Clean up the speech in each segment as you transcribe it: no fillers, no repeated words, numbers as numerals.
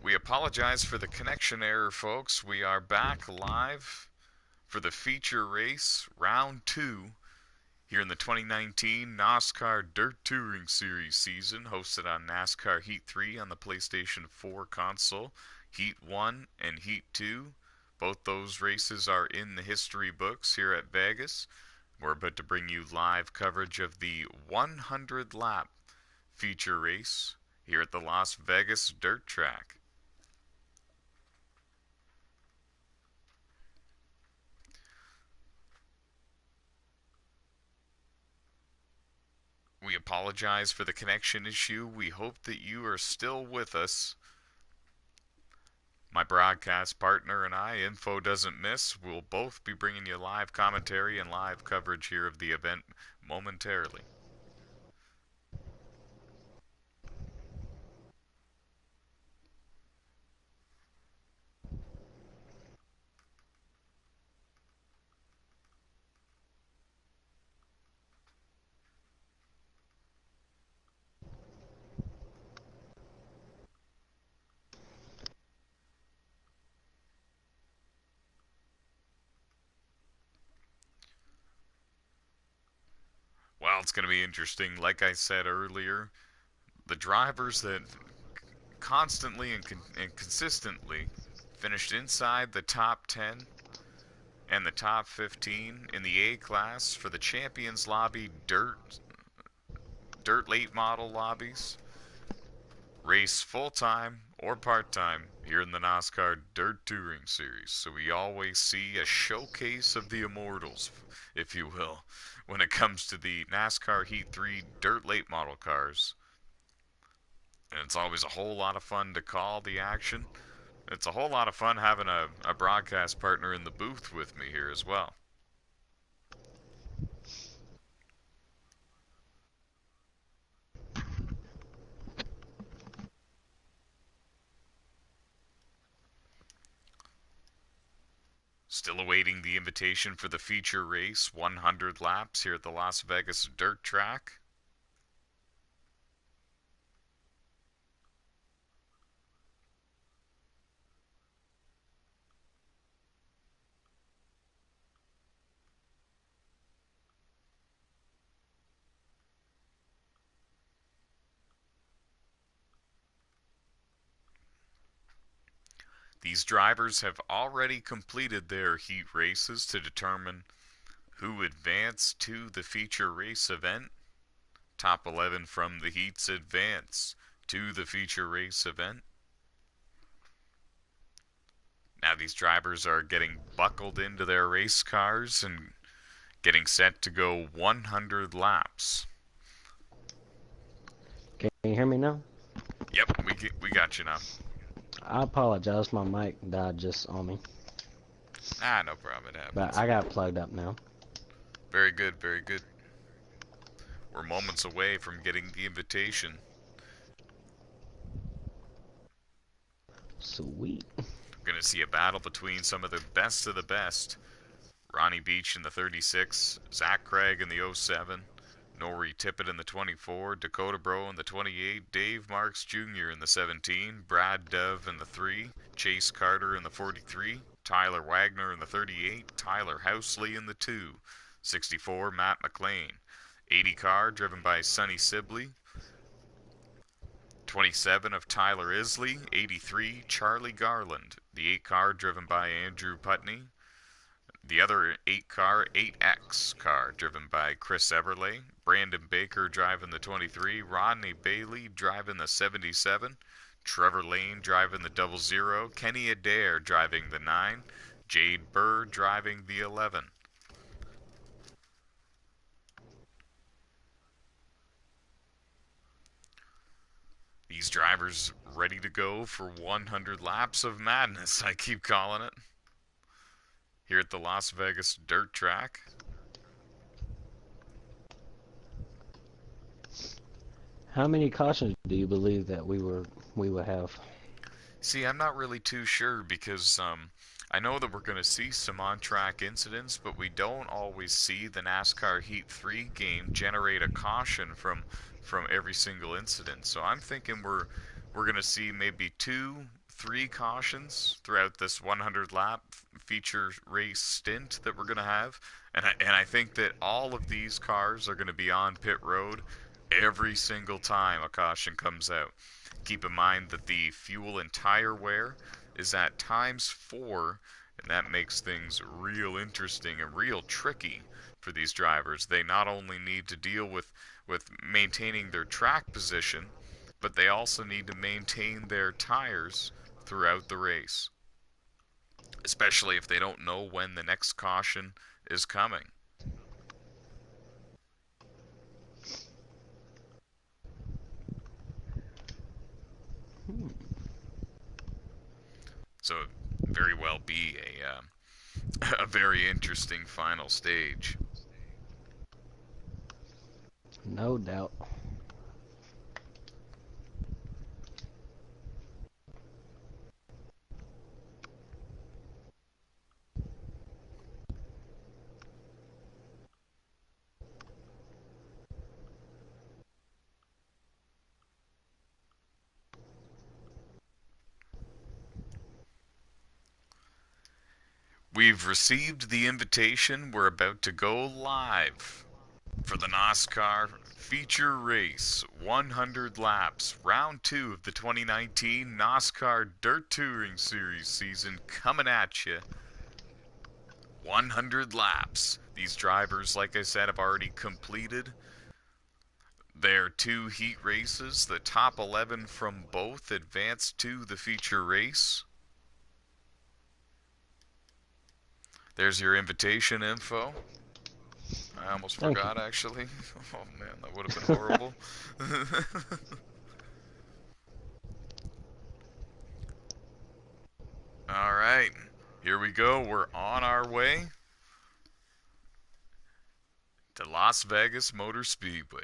We apologize for the connection error, folks. We are back live for the feature race, round 2, here in the 2019 NOSSCAR Dirt Touring Series season, hosted on NASCAR Heat 3 on the PlayStation 4 console. Heat 1 and Heat 2, both those races are in the history books here at Vegas. We're about to bring you live coverage of the 100 lap feature race here at the Las Vegas Dirt Track. We apologize for the connection issue. We hope that you are still with us. My broadcast partner and I, Info Doesn't Miss, will both be bringing you live commentary and live coverage here of the event momentarily. Well, it's going to be interesting. Like I said earlier, the drivers that constantly and consistently finished inside the top 10 and the top 15 in the A class for the Champions Lobby Dirt late model lobbies race full-time or part-time here in the NASCAR Dirt Touring Series. So we always see a showcase of the immortals, if you will, when it comes to the NASCAR Heat 3 Dirt late model cars. And it's always a whole lot of fun to call the action. It's a whole lot of fun having a broadcast partner in the booth with me here as well. Still awaiting the invitation for the feature race, 100 laps here at the Las Vegas Dirt Track. These drivers have already completed their heat races to determine who advanced to the feature race event. Top 11 from the heats advance to the feature race event. Now these drivers are getting buckled into their race cars and getting set to go 100 laps. Can you hear me now? Yep, we got you now. I apologize, my mic died just on me. No problem, it happens. But I got plugged up now. Very good, very good. We're moments away from getting the invitation. Sweet. We're going to see a battle between some of the best. Ronnie Beach in the 36, Zach Craig in the 07, Norrie Tippett in the 24, Dakota Bro in the 28, Dave Marks Jr. in the 17, Brad Dove in the 3, Chase Carter in the 43, Tyler Wagner in the 38, Tyler Housley in the 2, 64, Matt McLean, 80 car driven by Sonny Sibley, 27 of Tyler Isley, 83, Charlie Garland, the 8 car driven by Andrew Putney, the other 8 car, 8X car, driven by Chris Everley. Brandon Baker driving the 23. Rodney Bailey driving the 77. Trevor Lane driving the 00. Kenny Adair driving the 9. Jade Burr driving the 11. These drivers ready to go for 100 laps of madness, I keep calling it, here at the Las Vegas Dirt Track. How many cautions do you believe that we will have? See, I'm not really too sure because I know that we're going to see some on-track incidents, but we don't always see the NASCAR Heat 3 game generate a caution from every single incident. So I'm thinking we're going to see maybe 2, 3 cautions throughout this 100 lap feature race stint that we're going to have. And I think that all of these cars are going to be on pit road every single time a caution comes out. Keep in mind that the fuel and tire wear is at ×4, and that makes things real interesting and real tricky for these drivers. They not only need to deal with maintaining their track position, but they also need to maintain their tires throughout the race, especially if they don't know when the next caution is coming. So it very well be a very interesting final stage. No doubt. We've received the invitation. We're about to go live for the NOSSCAR feature race, 100 laps, round 2 of the 2019 NOSSCAR Dirt Touring Series season coming at you. 100 laps. These drivers, like I said, have already completed their 2 heat races. The top 11 from both advanced to the feature race. There's your invitation info. I almost Thank you. forgot, actually. Oh man, that would have been horrible. Alright, here we go. We're on our way to Las Vegas Motor Speedway.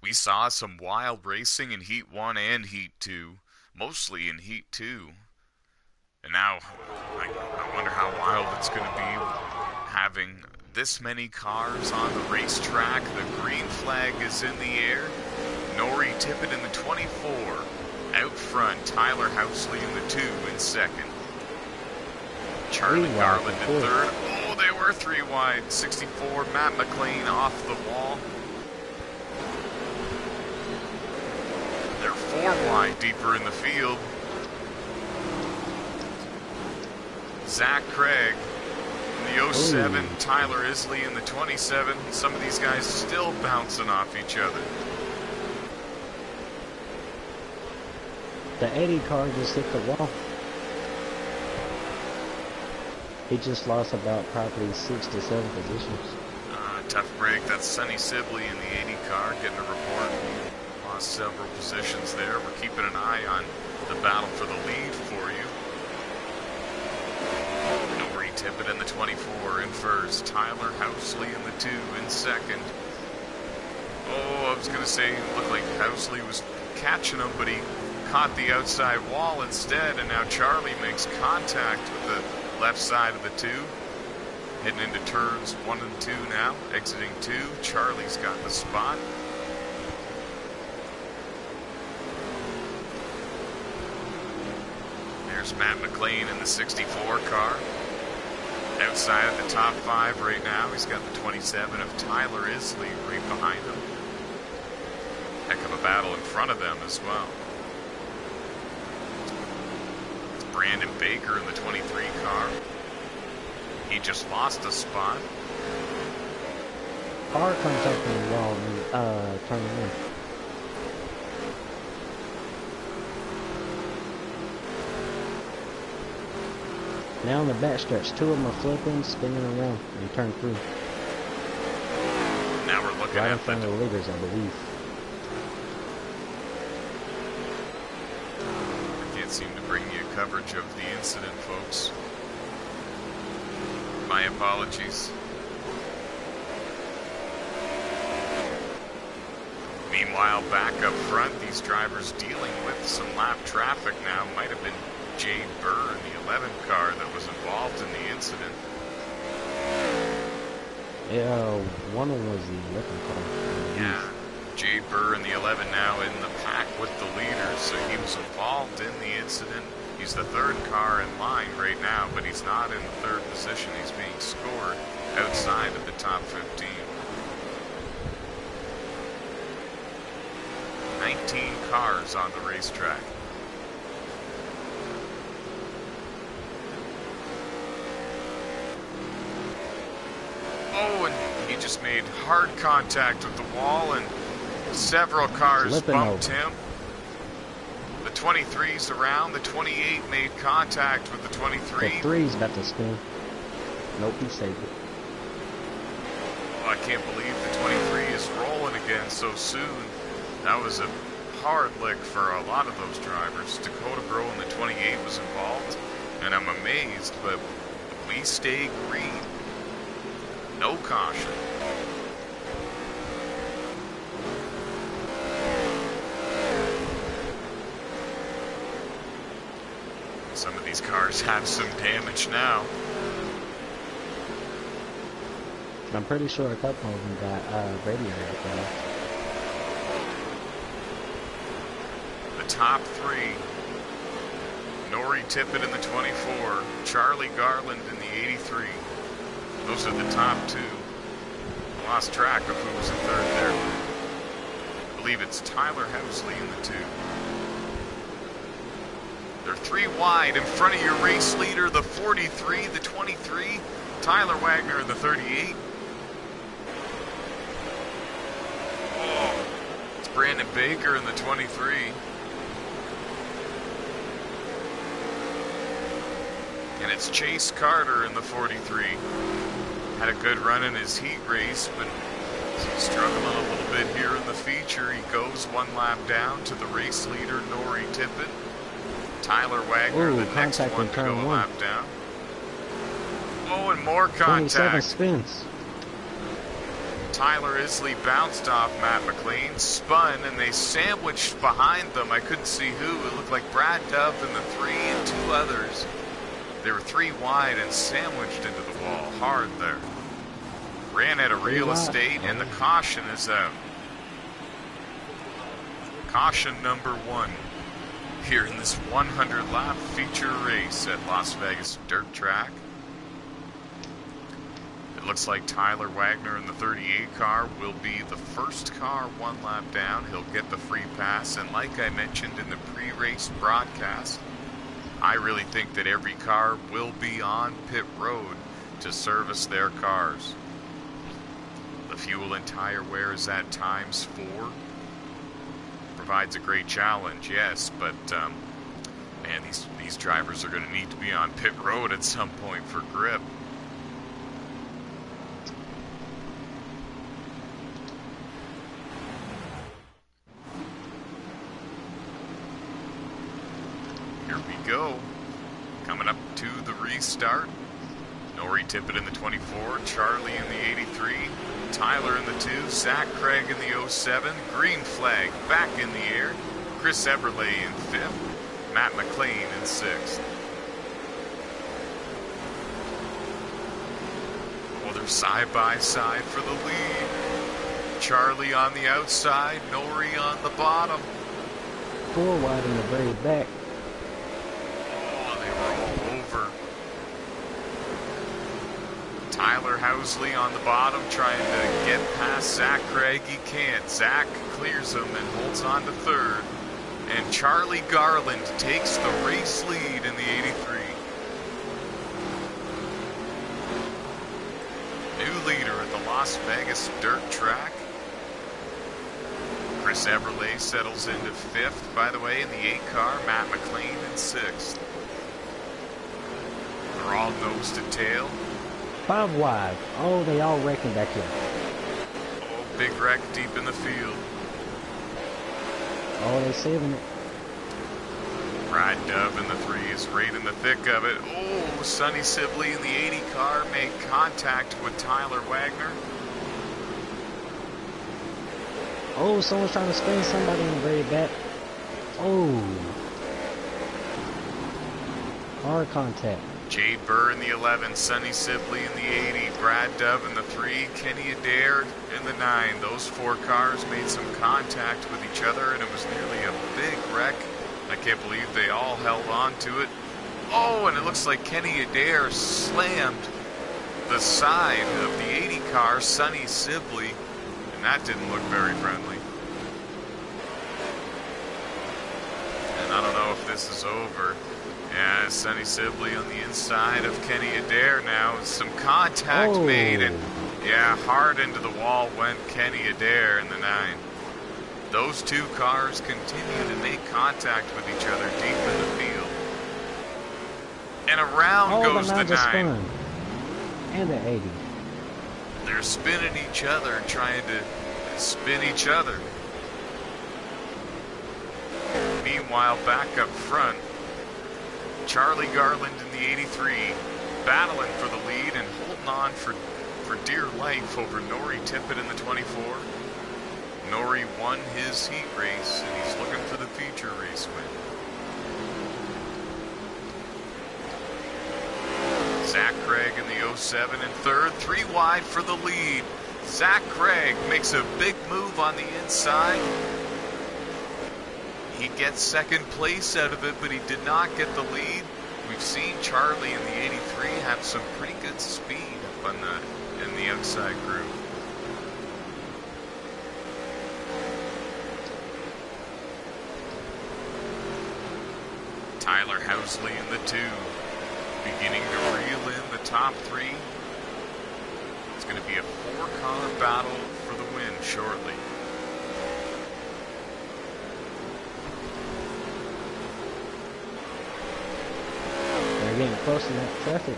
We saw some wild racing in Heat 1 and Heat 2, mostly in Heat 2. And now, I wonder how wild it's going to be having this many cars on the racetrack. The green flag is in the air. Nori Tippett in the 24. Out front, Tyler Housley in the 2 in second. Charlie Garland in third. Oh, they were 3 wide. 64, Matt McLean off the wall. They're 4 wide deeper in the field. Zach Craig in the 07, Tyler Isley in the 27. Some of these guys still bouncing off each other. The Eddie car just hit the wall. He just lost about probably 6 to 7 positions. Tough break. That's Sonny Sibley in the 80 car getting a report. Lost several positions there. We're keeping an eye on the battle for the lead for you. Nori Tippett in the 24 in first. Tyler Housley in the 2 in second. Oh, I was going to say it looked like Housley was catching him, but he caught the outside wall instead, and now Charlie makes contact with the left side of the 2. Heading into turns 1 and 2 now. Exiting 2. Charlie's got the spot. There's Matt McLean in the 64 car. Outside of the top 5 right now. He's got the 27 of Tyler Isley right behind him. Heck of a battle in front of them as well. It's Brandon Baker in the 23 car. He just lost a spot. Car comes up in the wall and turn 1. Now in the backstretch, 2 of them are flipping, spinning around, and turn 3. Now we're looking right at in front of the leaders, I believe. I can't seem to bring you coverage of the incident, folks. My apologies. Meanwhile, back up front, these drivers dealing with some lap traffic now. Might have been Jay Burr in the 11 car that was involved in the incident. Yeah, one of them was the 11 car. Yeah, Jay Burr in the 11 now in the pack with the leaders, so he was involved in the incident. He's the third car in line right now, but he's not in the third position. He's being scored outside of the top 15. 19 cars on the racetrack. Oh, and he just made hard contact with the wall, and several cars bumped him. The 23's around. The 28 made contact with the 23. The 3's about to spin. Nope, he saved it. Oh, I can't believe the 23 is rolling again so soon. That was a hard lick for a lot of those drivers. Dakota Bro in the 28 was involved, and I'm amazed, but we stay green. No caution. Some of these cars have some damage now. I'm pretty sure a couple of them got radio damage. The top three: Nori Tippett in the 24, Charlie Garland in the 83. Those are the top two. Lost track of who was in third there. I believe it's Tyler Housley in the 2. They're 3 wide in front of your race leader, the 43, the 23, Tyler Wagner in the 38. Oh, it's Brandon Baker in the 23. And it's Chase Carter in the 43. Had a good run in his heat race, but he's struggling a little bit here in the feature. He goes 1 lap down to the race leader, Nori Tippett. Tyler Wagner, the next one to go a lap down. Oh, and more contact. 27 spins. Tyler Isley bounced off Matt McLean, spun, and they sandwiched behind them. I couldn't see who. It looked like Brad Dove in the 3 and 2 others. They were 3 wide and sandwiched into the wall hard there. Ran out of real estate, and the caution is out. Caution number 1 here in this 100-lap feature race at Las Vegas Dirt Track. It looks like Tyler Wagner in the 38 car will be the first car 1 lap down. He'll get the free pass, and like I mentioned in the pre-race broadcast, I really think that every car will be on pit road to service their cars. The fuel and tire wear is at ×4. Provides a great challenge, yes, but man, these drivers are going to need to be on pit road at some point for grip. Here we go. Coming up to the restart. Nori Tippett in the 24, Charlie in the 83, Tyler in the 2, Zach Craig in the 07, green flag back in the air, Chris Eberle in 5th, Matt McLean in 6th. Oh, they're side by side for the lead. Charlie on the outside, Nori on the bottom. 4 wide in the very back. Tyler Housley on the bottom trying to get past Zach Craig. He can't. Zach clears him and holds on to 3rd. And Charlie Garland takes the race lead in the 83. New leader at the Las Vegas Dirt Track. Chris Eberle settles into 5th, by the way, in the 8 car. Matt McLean in 6th. They're all nose to tail. 5 wide. Oh, they all wrecking back here. Oh, big wreck deep in the field. Oh, they're saving it. Brad Dove in the 3 is right in the thick of it. Oh, Sonny Sibley in the 80 car made contact with Tyler Wagner. Oh, someone's trying to spin somebody in the very back. Oh, hard contact. Jade Burr in the 11, Sonny Sibley in the 80, Brad Dove in the 3, Kenny Adair in the 9. Those 4 cars made some contact with each other, and it was nearly a big wreck. I can't believe they all held on to it. Oh, and it looks like Kenny Adair slammed the side of the 80 car, Sonny Sibley, and that didn't look very friendly. And I don't know if this is over. Yeah, Sonny Sibley on the inside of Kenny Adair now. Some contact made, and yeah, hard into the wall went Kenny Adair in the 9. Those 2 cars continue to make contact with each other deep in the field. And around goes the 9. Spun. And the 80. They're spinning each other, trying to spin each other. Meanwhile, back up front, Charlie Garland in the 83, battling for the lead and holding on for dear life over Nori Tippett in the 24. Nori won his heat race, and he's looking for the feature race win. Zach Craig in the 07 in 3rd, 3 wide for the lead. Zach Craig makes a big move on the inside. He gets 2nd place out of it, but he did not get the lead. We've seen Charlie in the 83 have some pretty good speed up on in the outside group. Tyler Housley in the 2, beginning to reel in the top 3. It's going to be a 4-car battle for the win shortly. Getting close to that traffic,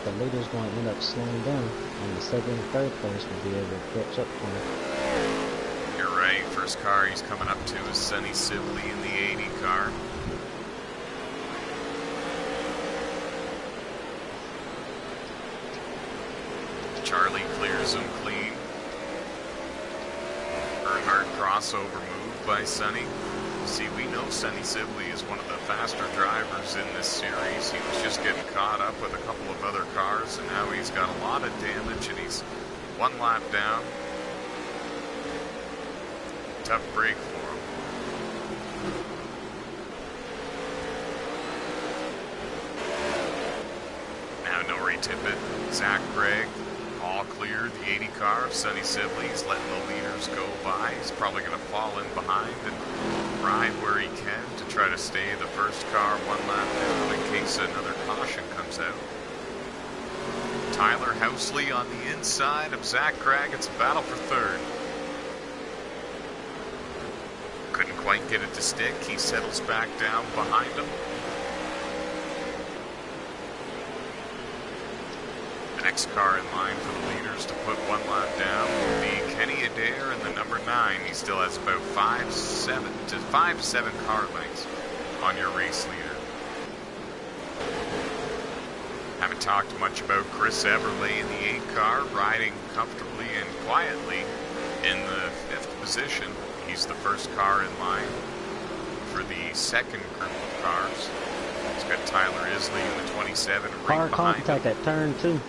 the leader's going to end up slowing down, and the 2nd and 3rd place will be able to catch up to him. You're right. First car he's coming up to is Sonny Sibley in the 80 car. Charlie clears him clean. Earnhardt crossover move by Sonny. See, we know Sonny Sibley is one of the faster drivers in this series. He was just getting caught up with a couple of other cars, and now he's got a lot of damage, and he's 1 lap down. Tough break for him. Now Nori Tippett, Zach Craig, all clear. The 80 car, Sonny Sibley's letting the leaders go by. He's probably going to fall in behind and ride where he can to try to stay the first car 1 lap down in case another caution comes out. Tyler Housley on the inside of Zach Craig. It's a battle for 3rd. Couldn't quite get it to stick. He settles back down behind him. The next car in line for the leaders to put 1 lap down will be Kenny Adair in the number 9. He still has about 5 to 7 car lengths on your race leader. Haven't talked much about Chris Everly in the 8 car, riding comfortably and quietly in the 5th position. He's the first car in line for the 2nd group of cars. He's got Tyler Isley in the 27 right hard behind contact him. at turn 2.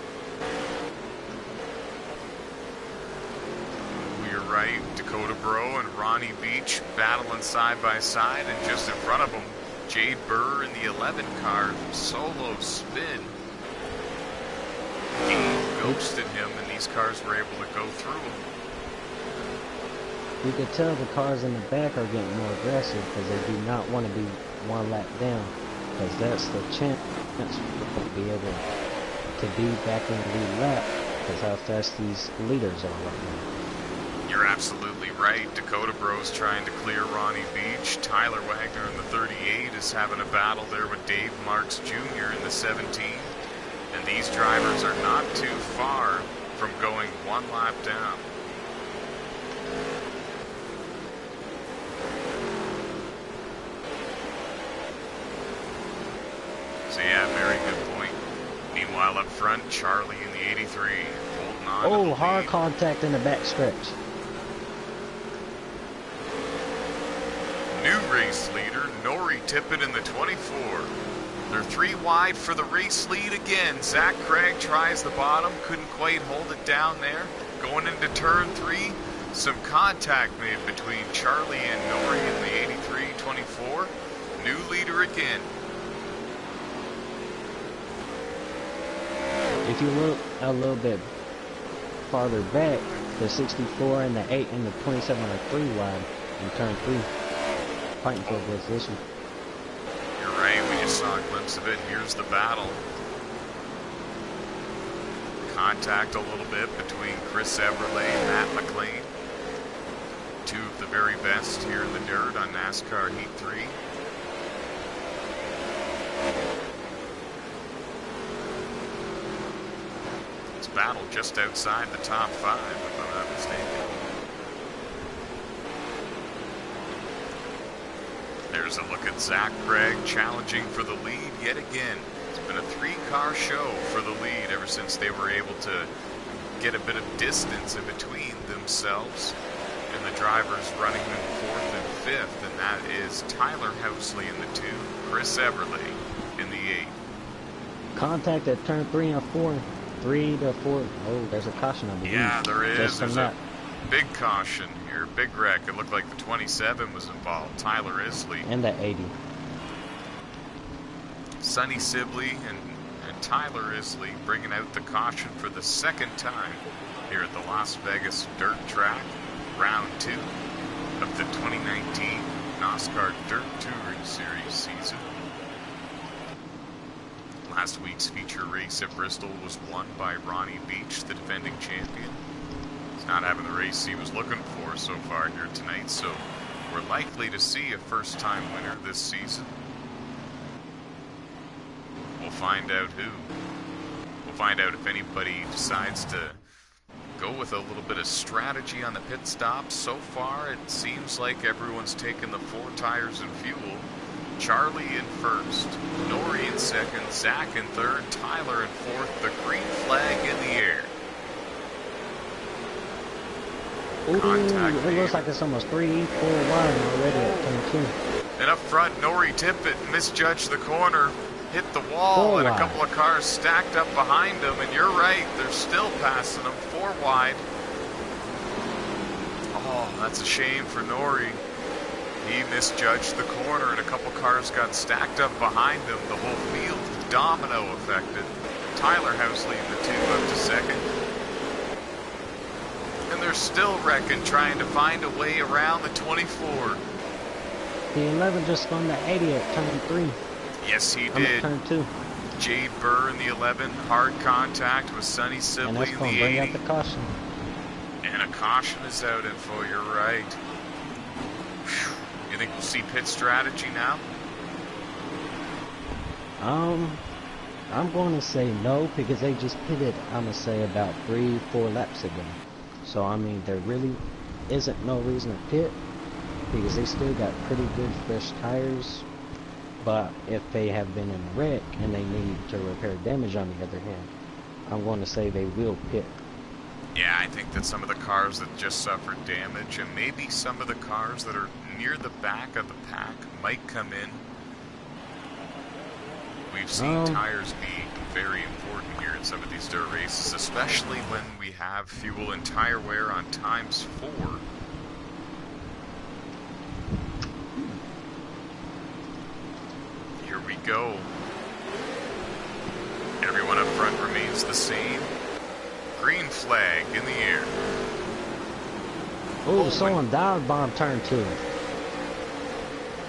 We're right. Dakota Bro and Ronnie Beach battling side by side, and just in front of them, Jade Burr in the 11 car, solo spin. Game ghosted him, and these cars were able to go through him. You can tell the cars in the back are getting more aggressive because they do not want to be 1 lap down, because that's the chance to be able to be back in the lead lap because how fast these leaders are right now. You're absolutely right. Dakota Bro's trying to clear Ronnie Beach. Tyler Wagner in the 38 is having a battle there with Dave Marks Jr. in the 17. And these drivers are not too far from going 1 lap down. So yeah, very good point. Meanwhile, up front, Charlie in the 83 holding on to the hard lead. contact in the back stretch. race leader, Nori Tippett in the 24. They're 3 wide for the race lead again. Zach Craig tries the bottom, couldn't quite hold it down there. Going into turn 3, some contact made between Charlie and Nori in the 83-24. New leader again. If you look a little bit farther back, the 64 and the 8 and the 27 are 3 wide in turn 3, fighting for position. You're right, we just saw a glimpse of it. Here's the battle. Contact a little bit between Chris Everley and Matt McLean. 2 of the very best here in the dirt on NASCAR Heat 3. It's battle just outside the top 5, if I'm not mistaken. There's a look at Zach Craig challenging for the lead yet again. It's been a 3-car show for the lead ever since they were able to get a bit of distance in between themselves and the drivers running in 4th and 5th, and that is Tyler Housley in the 2, Chris Everly in the 8. Contact at turn 3 and 4. 3 to 4. Oh, there's a caution, I believe. Yeah, there is. Just There's from a that. big caution here. Big wreck. It looked like the 27 was involved. Tyler Isley. And the 80. Sonny Sibley and Tyler Isley bringing out the caution for the 2nd time here at the Las Vegas dirt track. Round 2 of the 2019 NOSSCAR Dirt Touring Series season. Last week's feature race at Bristol was won by Ronnie Beach, the defending champion. He's not having the race he was looking for so far here tonight, so we're likely to see a first-time winner this season. We'll find out who. We'll find out if anybody decides to go with a little bit of strategy on the pit stop. So far, it seems like everyone's taken the 4 tires and fuel. Charlie in 1st, Nori in 2nd, Zach in 3rd, Tyler in 4th, the green flag in the air. Ooh, it looks like it's almost 3, 4 wide already at turn 2. And up front, Nori Tippett misjudged the corner, hit the wall, and a couple of cars stacked up behind him. And you're right, they're still passing him 4 wide. Oh, that's a shame for Nori. He misjudged the corner, and a couple cars got stacked up behind him. The whole field domino affected. Tyler Housley in the 2 up to 2nd. And they're still wrecking, trying to find a way around the 24. The 11 just spun the 80 at turn 3. Yes, he I'm did. at turn 2. Jade Burr in the 11, hard contact with Sonny And Sibley that's in going the to bring 80. out the caution. And a caution is out, info, you're right. Whew. You think we'll see pit strategy now? I'm going to say no, because they just pitted, I'm going to say, about 3, 4 laps ago. So, I mean, there really isn't no reason to pit, because they still got pretty good fresh tires. But if they have been in a wreck and they need to repair damage, on the other hand, I'm going to say they will pit. Yeah, I think that some of the cars that just suffered damage, and maybe some of the cars that are near the back of the pack, might come in. We've seen tires be very important here in some of these dirt races, especially when we have fuel and tire wear on ×4. Here we go. Everyone up front remains the same. Green flag in the air. Oh, someone dive bomb turn 2.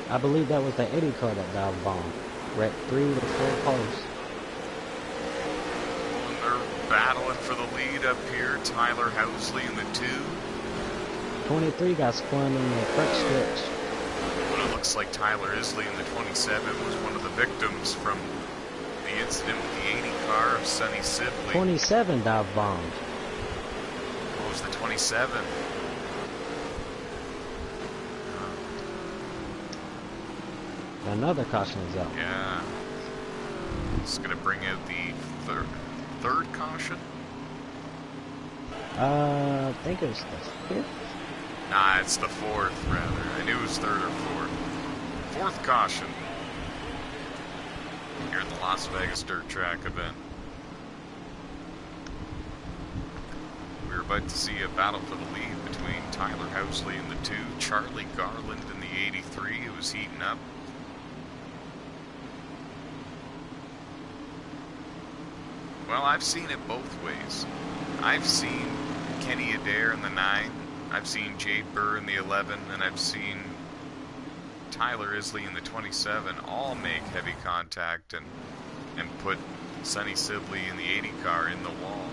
I believe that was the 80 car that dive bomb. Wrecked 3 to 4 cars. And they're battling for the lead up here. Tyler Housley in the 2. 23 got spun in the front stretch. But it looks like Tyler Isley in the 27 was one of the victims from the incident with the 80 car of Sonny Sibley. 27 dive bombed. What was the 27? Another caution is out. Yeah. It's going to bring out the third caution. I think it was the 5th. Nah, it's the 4th, rather. I knew it was 3rd or 4th. Fourth caution here at the Las Vegas Dirt Track event. We're about to see a battle for the lead between Tyler Housley in the 2, Charlie Garland in the 83, who was heating up. Well, I've seen it both ways. I've seen Kenny Adair in the 9, I've seen Jade Burr in the 11, and I've seen Tyler Isley in the 27 all make heavy contact and put Sonny Sibley in the 80 car in the wall.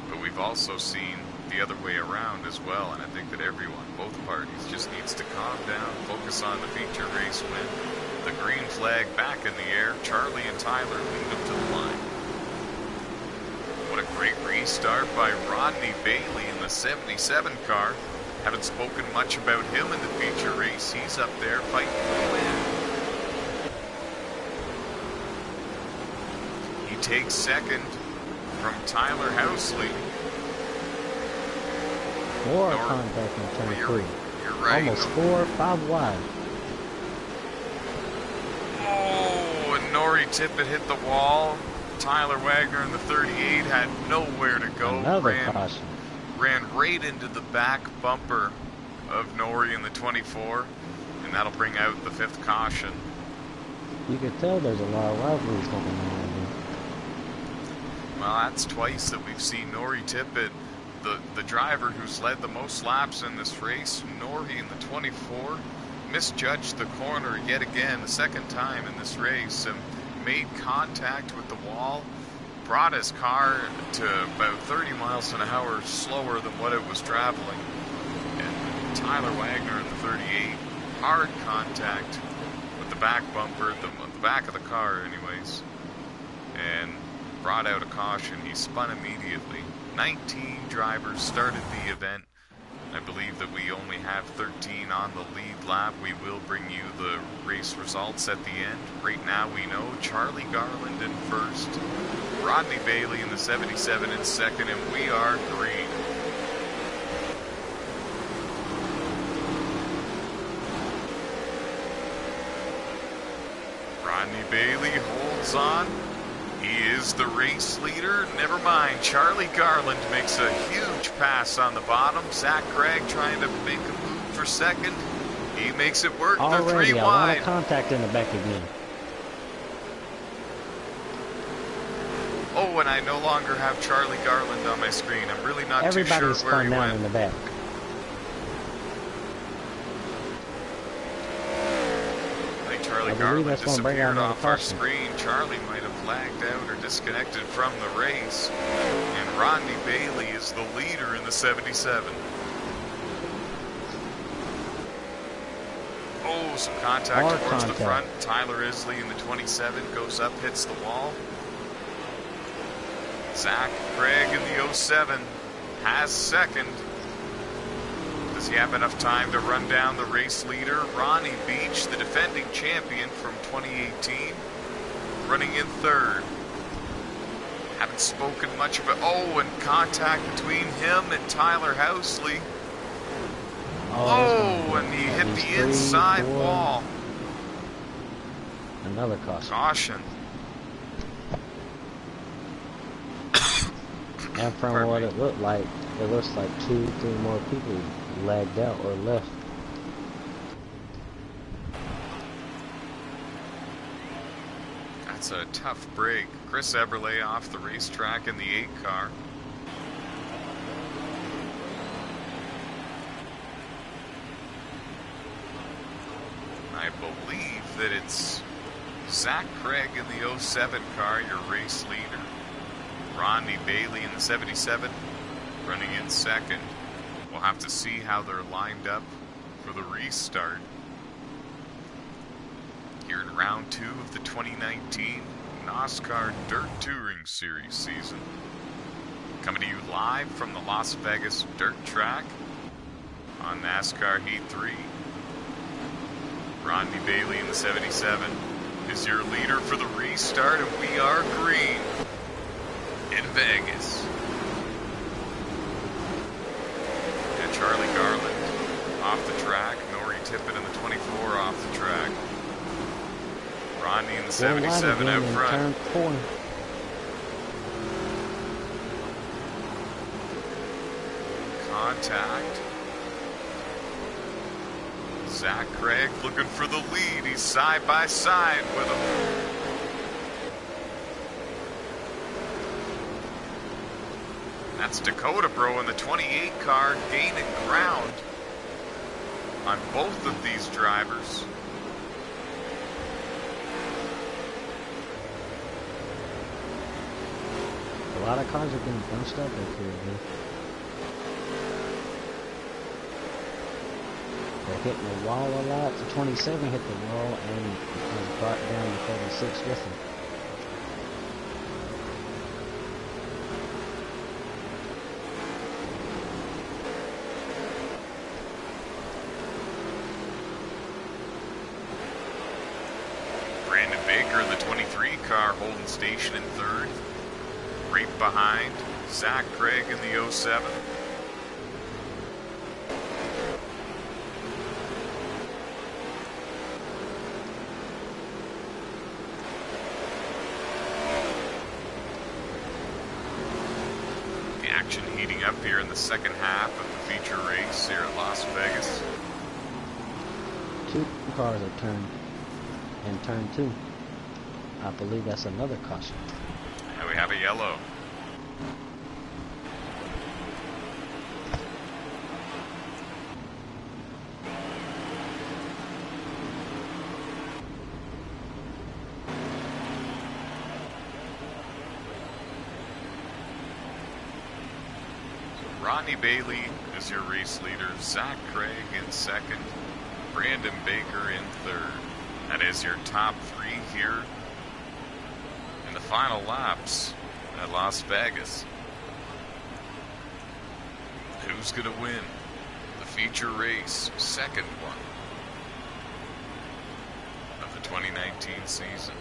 But we've also seen the other way around as well, and I think that everyone, both parties, just needs to calm down, focus on the feature race win. The green flag back in the air. Charlie and Tyler lead them to the line. What a great restart by Rodney Bailey in the 77 car. Haven't spoken much about him in the feature race. He's up there fighting for the win. He takes second from Tyler Housley. More contact in turn 3. You're right. Almost 4 or 5 wide. Oh, and Nori Tippett hit the wall. Tyler Wagner in the 38 had nowhere to go. Another caution. Ran right into the back bumper of Nori in the 24, and that'll bring out the 5th caution. You could tell there's a lot of rivalries going on here. Well, that's twice that we've seen Nori Tippett, the driver who's led the most laps in this race. Nori in the 24 misjudged the corner yet again, the second time in this race, and made contact with the wall, brought his car to about 30 miles an hour slower than what it was traveling. And Tyler Wagner in the 38, hard contact with the back bumper, the back of the car anyways, and brought out a caution. He spun immediately. 19 drivers started the event. I believe that we only have 13 on the lead lap. We will bring you the race results at the end. Right now we know Charlie Garland in first, Rodney Bailey in the 77 in second, and we are green. Rodney Bailey holds on. He is the race leader. Never mind, Charlie Garland makes a huge pass on the bottom. Zach Craig trying to make a move for second. He makes it work. They're 3 Already a lot wide. of contact in the back again. Oh, and I no longer have Charlie Garland on my screen. I'm really not too Everybody's sure where spun he down went. in the back. I think Charlie I believe Garland that's gonna bring out disappeared another off our caution. screen. Charlie might have lagged out or disconnected from the race. And Rodney Bailey is the leader in the 77. Oh, some contact More towards the contact. front. Tyler Isley in the 27 goes up, hits the wall. Zach Craig in the 07 has second. Does he have enough time to run down the race leader? Ronnie Beach, the defending champion from 2018, running in third. Haven't spoken much about... Oh, and contact between him and Tyler Housley. Oh, and he hit the inside wall. Another caution. Caution. And from what it looked like, it looks like 2-3 more people lagged out or left. That's a tough break. Chris Eberle off the racetrack in the 8 car. I believe that it's Zach Craig in the 07 car, your race leader. Rodney Bailey in the 77, running in second. We'll have to see how they're lined up for the restart here in round 2 of the 2019 NOSSCAR Dirt Touring Series season. Coming to you live from the Las Vegas Dirt Track on NASCAR Heat 3. Rodney Bailey in the 77 is your leader for the restart, and we are green in Vegas. And Charlie Garland off the track. Nori Tippett in the 24 off the track. Rodney in the Four wide 77 again out in front. turn 4. Contact. Zach Craig looking for the lead. He's side by side with him. That's Dakota Bro in the 28 car gaining ground on both of these drivers. A lot of cars are getting bunched up up here, man. They're hitting the wall a lot. The 27 hit the wall and brought down the 36 with him. Brandon Baker in the 23 car holding station in third. Right behind Zach Craig in the 07. The action heating up here in the second half of the feature race here at Las Vegas. 2 cars are turned in turn 2. I believe that's another caution. And we have a yellow. So Rodney Bailey is your race leader. Zach Craig in second. Brandon Baker in third. That is your top 3 here in the final laps at Las Vegas. Who's going to win the feature race, second one of the 2019 season?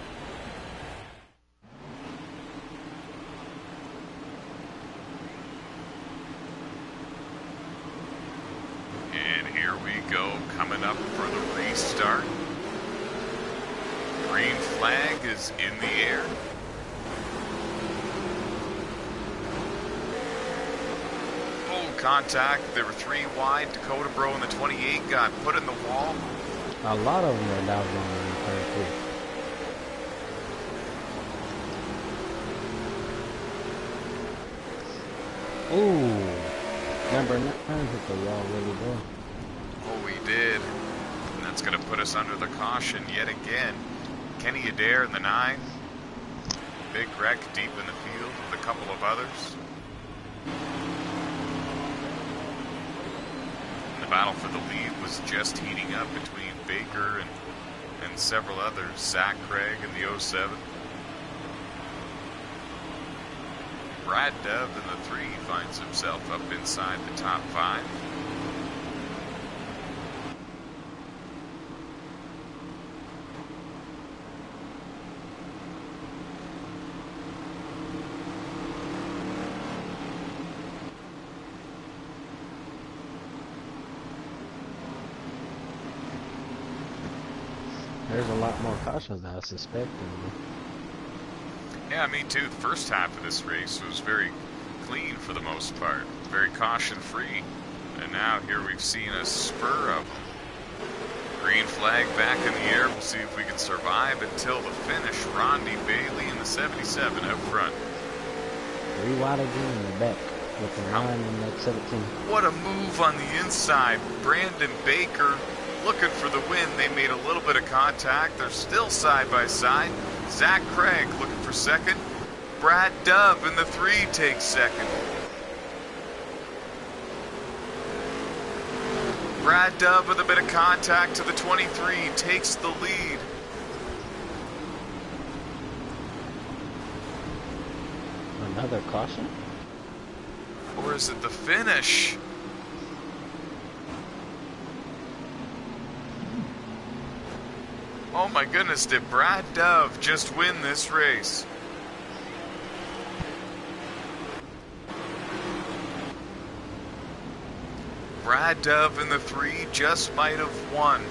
And here we go, coming up for the restart. Green flag is in the air. Full contact. There were 3 wide. Dakota Bro in the 28 got put in the wall. A lot of them are now going in turn 3. Ooh, number 9 hit the wall really well. Oh, he did. And that's going to put us under the caution yet again. Kenny Adair in the 9. Big wreck deep in the field with a couple of others. And the battle for the lead was just heating up between Baker and several others. Zach Craig in the 07. Brad Dove in the 3 finds himself up inside the top 5. There's a lot more cautions than I suspected. Yeah, me too. The first half of this race was very clean for the most part. Very caution-free. And now here we've seen a spur of them. Green flag back in the air. We'll see if we can survive until the finish. Rodney Bailey in the 77 up front. 3 wide again in the back with the 9 and that 17. What a move on the inside. Brandon Baker looking for the win. They made a little bit of contact. They're still side by side. Zach Craig looking for second. Brad Dove in the 3 takes second. Brad Dove with a bit of contact to the 23 takes the lead. Another caution? Or is it the finish? Oh my goodness, did Brad Dove just win this race? Brad Dove in the 3 just might have won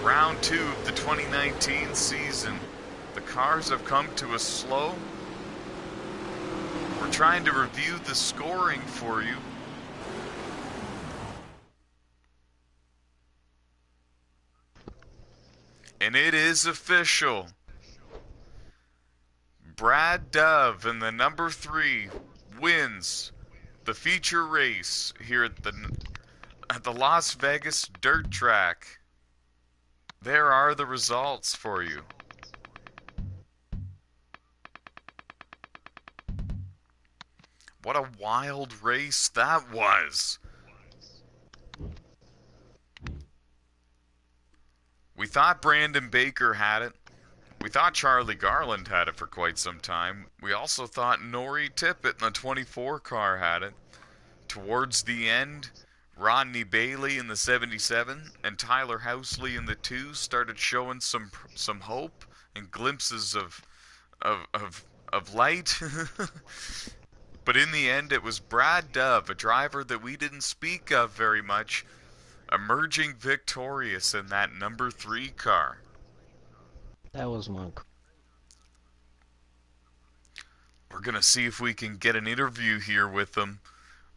round 2 of the 2019 season. The cars have come to a slow. We're trying to review the scoring for you. And it is official. Brad Dove in the number 3 wins the feature race here at the Las Vegas dirt track. There are the results for you. What a wild race that was. We thought Brandon Baker had it. We thought Charlie Garland had it for quite some time. We also thought Nori Tippett in the 24 car had it. Towards the end, Rodney Bailey in the 77 and Tyler Housley in the 2 started showing some hope and glimpses of of of light. But in the end, it was Brad Dove, a driver that we didn't speak of very much, emerging victorious in that number 3 car. That was one. We're going to see if we can get an interview here with them.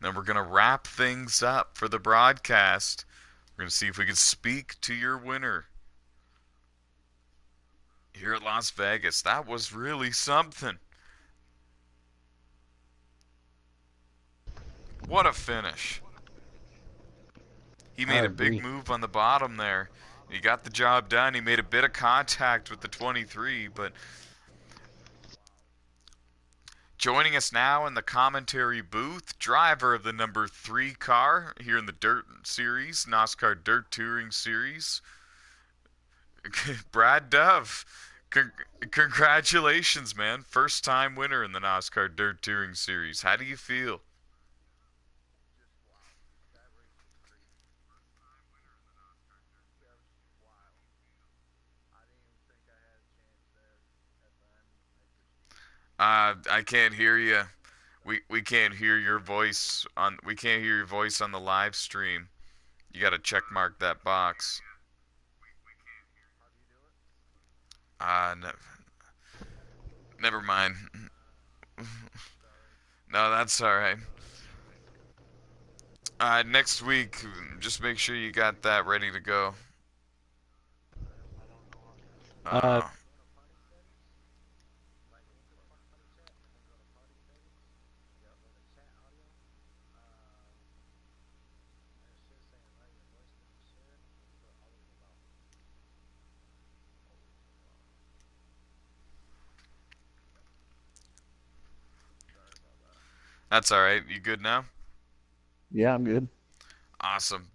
Then we're going to wrap things up for the broadcast. We're going to see if we can speak to your winner here at Las Vegas. That was really something. What a finish. He I made a big agree. move on the bottom there. He got the job done. He made a bit of contact with the 23, but joining us now in the commentary booth, driver of the number 3 car here in the Dirt Series, NOSSCAR Dirt Touring Series, Brad Dove. Con- Congratulations, man. First time winner in the NOSSCAR Dirt Touring Series. How do you feel? I can't hear you. We can't hear your voice on the live stream. You got to check mark that box. No, never mind. No, that's all right. Next week, just make sure you got that ready to go. Uh, Uh, that's all right. You good now? Yeah, I'm good. Awesome.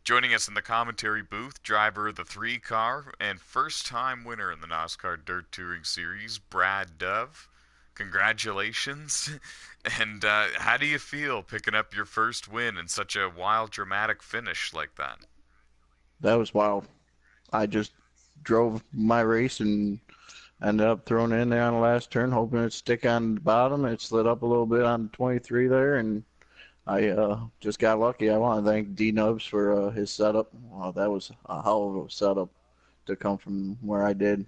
Joining us in the commentary booth, driver of the 3 car and first time winner in the NASCAR Dirt Touring Series, Brad Dove. Congratulations. And how do you feel picking up your first win in such a wild, dramatic finish like that? That was wild. I just drove my race and ended up throwing it in there on the last turn, hoping it'd stick on the bottom. It slid up a little bit on 23 there, and I just got lucky. I want to thank D Nubs for his setup. That was a hell of a setup to come from where I did.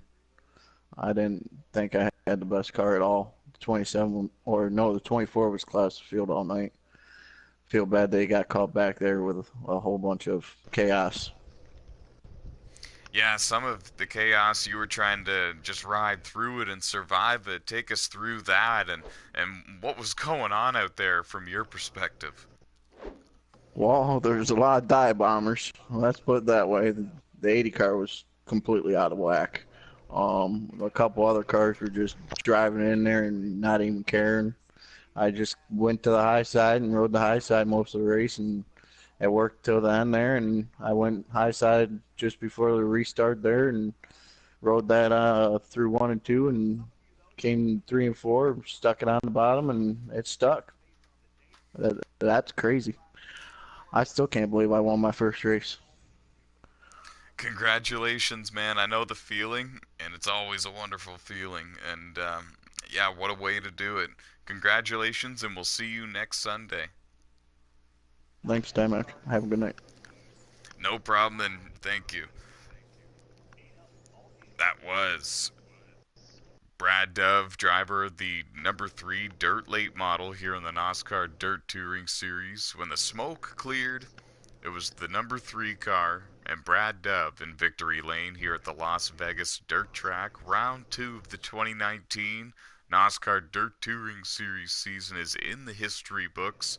I didn't think I had the best car at all. The 27, or no, the 24 was class field all night. Feel bad they got caught back there with a whole bunch of chaos. Yeah, some of the chaos you were trying to just ride through it and survive it. Take us through that and what was going on out there from your perspective. Well, there's a lot of dive bombers. Let's put it that way. The 80 car was completely out of whack. A couple other cars were just driving in there and not even caring. I just went to the high side and rode the high side most of the race, and it worked till the end there. And I went high side just before the restart there and rode that through 1 and 2 and came 3 and 4, stuck it on the bottom, and it stuck. That's crazy. I still can't believe I won my first race. Congratulations, man. I know the feeling, and it's always a wonderful feeling. And yeah, what a way to do it. Congratulations, and we'll see you next Sunday. Thanks, Timac. Have a good night. No problem, and thank you. That was Brad Dove, driver of the number 3 Dirt Late model here in the NOSSCAR Dirt Touring Series. When the smoke cleared, it was the number 3 car and Brad Dove in victory lane here at the Las Vegas Dirt Track. Round 2 of the 2019 NOSSCAR Dirt Touring Series season is in the history books.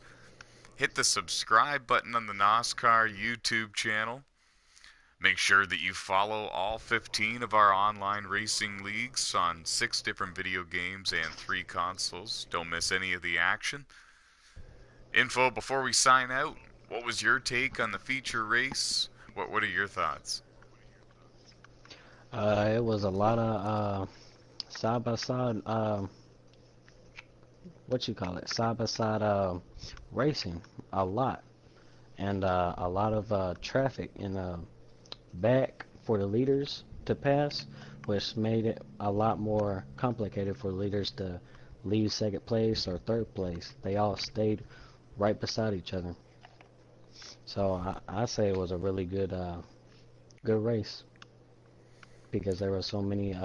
Hit the subscribe button on the NOSSCAR YouTube channel. Make sure that you follow all 15 of our online racing leagues on 6 different video games and 3 consoles. Don't miss any of the action. Info before we sign out. What was your take on the feature race? What are your thoughts? It was a lot of side by side, what you call it, side by side racing, a lot, and a lot of traffic in the back for the leaders to pass, which made it a lot more complicated for leaders to leave second place or third place. They all stayed right beside each other. So I say it was a really good race because there were so many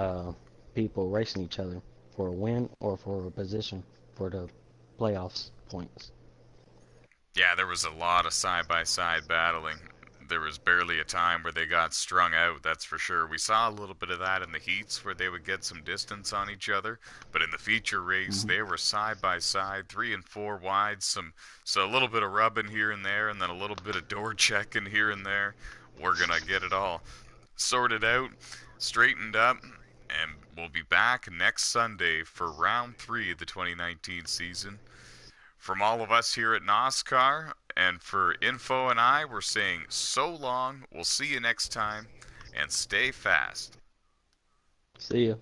people racing each other for a win or for a position for the playoffs points. Yeah, there was a lot of side by side battling. There was barely a time where they got strung out, that's for sure. We saw a little bit of that in the heats where they would get some distance on each other, but in the feature race Hmm. they were side by side, 3 and 4 wide, so a little bit of rubbing here and there and then a little bit of door checking here and there. We're going to get it all sorted out, straightened up, and we'll be back next Sunday for round 3 of the 2019 season. From all of us here at NOSSCAR and for Info and I, we're saying so long. We'll see you next time and stay fast. See ya.